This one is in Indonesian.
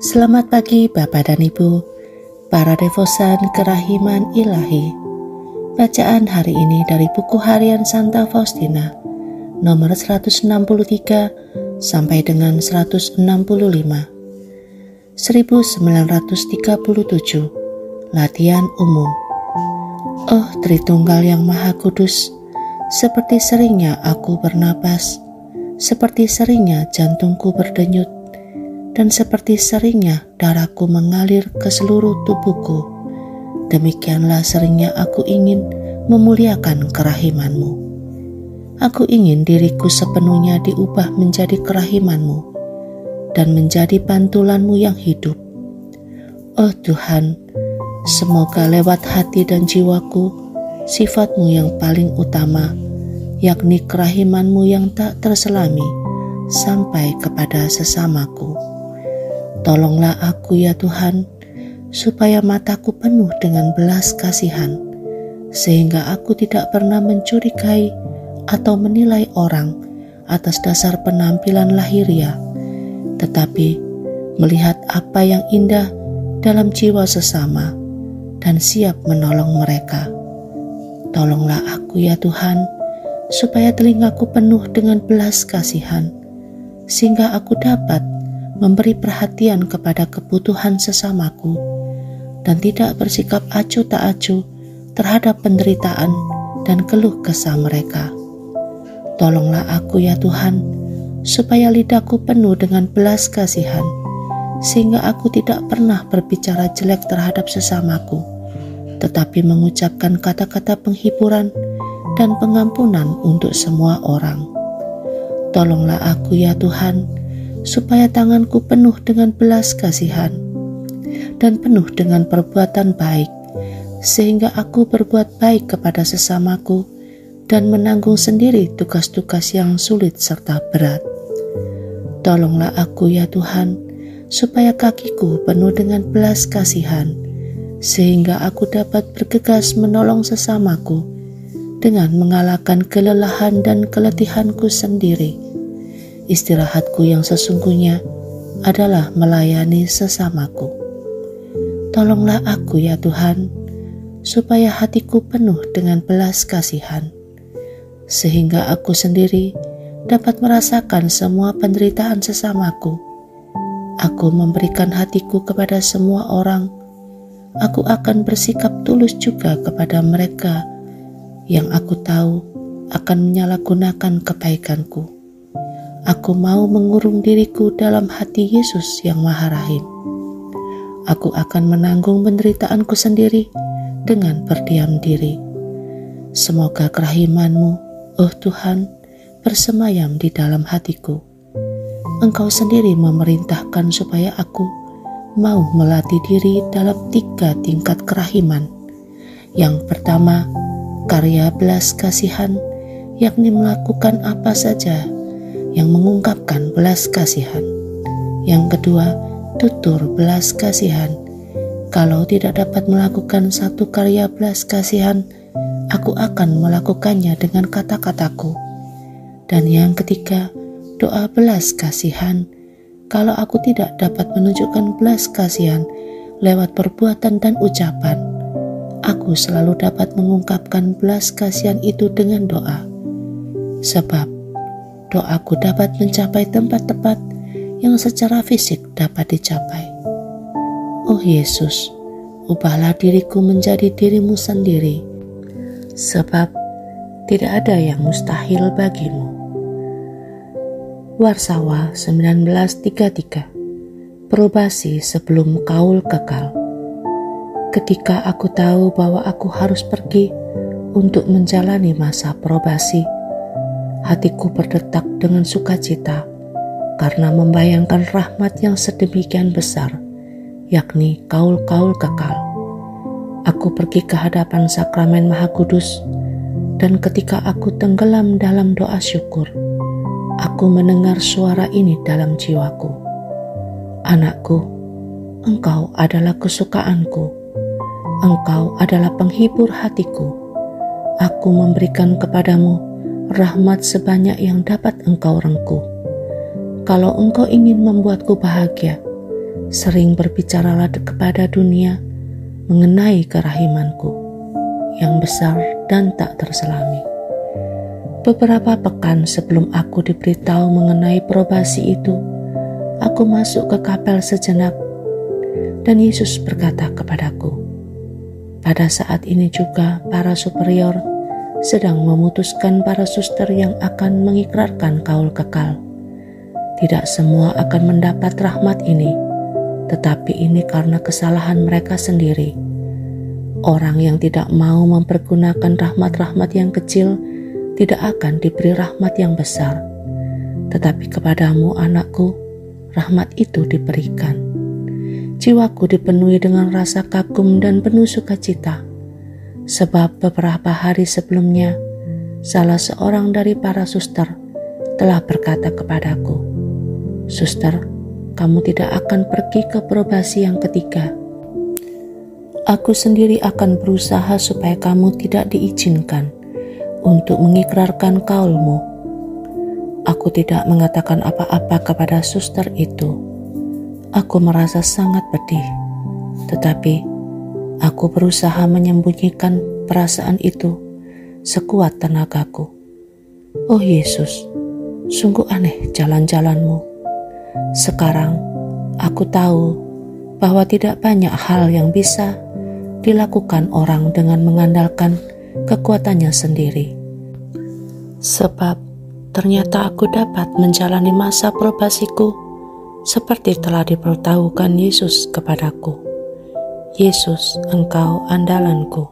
Selamat pagi Bapak dan Ibu, para devosan kerahiman ilahi. Bacaan hari ini dari buku harian Santa Faustina, nomor 163 sampai dengan 165. 1937, latihan umum. Oh Tritunggal yang Maha Kudus, seperti seringnya aku bernapas, seperti seringnya jantungku berdenyut, dan seperti seringnya darahku mengalir ke seluruh tubuhku, demikianlah seringnya aku ingin memuliakan kerahiman-Mu. Aku ingin diriku sepenuhnya diubah menjadi kerahiman-Mu dan menjadi pantulan-Mu yang hidup. Oh Tuhan, semoga lewat hati dan jiwaku, sifat-Mu yang paling utama, yakni kerahiman-Mu yang tak terselami, sampai kepada sesamaku. Tolonglah aku ya Tuhan, supaya mataku penuh dengan belas kasihan, sehingga aku tidak pernah mencurigai atau menilai orang atas dasar penampilan lahiriah, tetapi melihat apa yang indah dalam jiwa sesama dan siap menolong mereka. Tolonglah aku ya Tuhan, supaya telingaku penuh dengan belas kasihan, sehingga aku dapat memberi perhatian kepada kebutuhan sesamaku dan tidak bersikap acuh tak acuh terhadap penderitaan dan keluh kesah mereka. Tolonglah aku ya Tuhan, supaya lidahku penuh dengan belas kasihan, sehingga aku tidak pernah berbicara jelek terhadap sesamaku, tetapi mengucapkan kata-kata penghiburan dan pengampunan untuk semua orang. Tolonglah aku ya Tuhan, supaya tanganku penuh dengan belas kasihan dan penuh dengan perbuatan baik, sehingga aku berbuat baik kepada sesamaku dan menanggung sendiri tugas-tugas yang sulit serta berat. Tolonglah aku ya Tuhan, supaya kakiku penuh dengan belas kasihan, sehingga aku dapat bergegas menolong sesamaku dengan mengalahkan kelelahan dan keletihanku sendiri. Istirahatku yang sesungguhnya adalah melayani sesamaku. Tolonglah aku ya Tuhan, supaya hatiku penuh dengan belas kasihan, sehingga aku sendiri dapat merasakan semua penderitaan sesamaku. Aku memberikan hatiku kepada semua orang. Aku akan bersikap tulus juga kepada mereka yang aku tahu akan menyalahgunakan kebaikanku. Aku mau mengurung diriku dalam hati Yesus yang Maha Rahim. Aku akan menanggung penderitaanku sendiri dengan berdiam diri. Semoga kerahiman-Mu, oh Tuhan, bersemayam di dalam hatiku. Engkau sendiri memerintahkan supaya aku mau melatih diri dalam 3 tingkat kerahiman. Yang pertama, karya belas kasihan, yakni melakukan apa saja yang mengungkapkan belas kasihan. Yang kedua, tutur belas kasihan. Kalau tidak dapat melakukan satu karya belas kasihan, aku akan melakukannya dengan kata-kataku. Dan yang ketiga, doa belas kasihan. Kalau aku tidak dapat menunjukkan belas kasihan lewat perbuatan dan ucapan, aku selalu dapat mengungkapkan belas kasihan itu dengan doa. Sebab doaku dapat mencapai tempat-tempat yang secara fisik dapat dicapai. Oh Yesus, ubahlah diriku menjadi diri-Mu sendiri, sebab tidak ada yang mustahil bagi-Mu. Warsawa 1933. Probasi sebelum kaul kekal. Ketika aku tahu bahwa aku harus pergi untuk menjalani masa probasi, hatiku berdetak dengan sukacita karena membayangkan rahmat yang sedemikian besar, yakni kaul-kaul kekal. Aku pergi ke hadapan Sakramen Maha Kudus, dan ketika aku tenggelam dalam doa syukur, aku mendengar suara ini dalam jiwaku. Anakku, engkau adalah kesukaanku, engkau adalah penghibur hatiku. Aku memberikan kepadamu rahmat sebanyak yang dapat engkau rengkuh. Kalau engkau ingin membuatku bahagia, Sering berbicaralah kepada dunia mengenai kerahimanku yang besar dan tak terselami. Beberapa pekan sebelum aku diberitahu mengenai probasi itu, aku masuk ke kapel sejenak dan Yesus berkata kepadaku, pada saat ini juga para superior sedang memutuskan para suster yang akan mengikrarkan kaul kekal. Tidak semua akan mendapat rahmat ini, tetapi ini karena kesalahan mereka sendiri. Orang yang tidak mau mempergunakan rahmat-rahmat yang kecil tidak akan diberi rahmat yang besar. Tetapi kepadamu, anakku, rahmat itu diberikan. Jiwaku dipenuhi dengan rasa kagum dan penuh sukacita, sebab beberapa hari sebelumnya, salah seorang dari para suster telah berkata kepadaku, "Suster, kamu tidak akan pergi ke probasi yang ketiga. Aku sendiri akan berusaha supaya kamu tidak diizinkan untuk mengikrarkan kaulmu." Aku tidak mengatakan apa-apa kepada suster itu. Aku merasa sangat pedih, tetapi aku berusaha menyembunyikan perasaan itu sekuat tenagaku. Oh Yesus, sungguh aneh jalan-jalanmu. Sekarang aku tahu bahwa tidak banyak hal yang bisa dilakukan orang dengan mengandalkan kekuatannya sendiri. Sebab ternyata aku dapat menjalani masa probasiku seperti telah diberitahukan Yesus kepadaku. Yesus, Engkau andalanku.